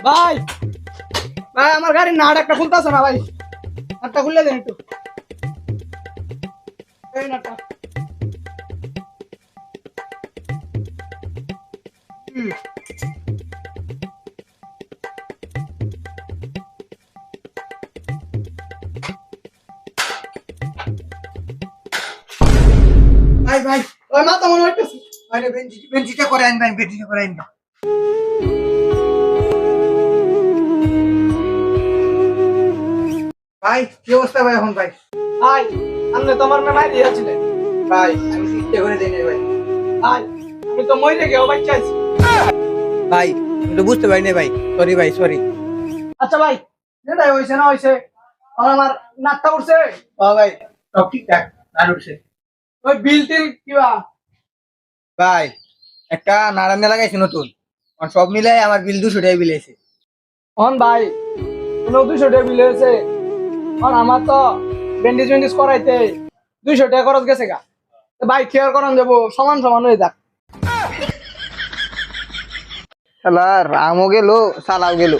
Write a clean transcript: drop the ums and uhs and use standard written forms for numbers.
ভাই ভাই আমার গাড়ির নাট একটা খুলতেছে না ভাই, নাটটা খুলে দেন একটু। এই নাটটা। হুম। ভাই ভাই ওই মাথা মনে হইতেছে। আরে বেঞ্চিটা করে আনবেন, বেঞ্চিটা করে আনবেন। ভাই কি অবস্থা ভাই এখন ভাই? ভাই আপনি তোমার মেমাই দিয়েছিলেন। ভাই আমি চিন্তা করে দিই নাই ভাই। ভাই আমি তো মরে গেও বাচ্চা আছি। ভাই আমি তো বুঝতে পারি নাই ভাই, সরি ভাই সরি। আচ্ছা ভাই যেটাই হয়েছে না হয়েছে, আমার নাটটা উঠছে। ও ভাই সব ঠিকঠাক, আর উঠছে। ওই বিল টিল কিবা। ভাই একটা নারায়ণ লাগাইছি নতুন, আর সব মিলাই আমার বিল 200 টাকা বিল এসে। হন ভাই কোনো 200 টাকা বিল হয়েছে। আর আমার তো ব্যান্ডেজ ব্যান্ডেজ করাইতে 200 টাকা খরচ গেছে গা। তো ভাই কেয়ার করান যাবো, সমান সমান হয়ে যাক। শালা রামও গেল, সালাও গেল।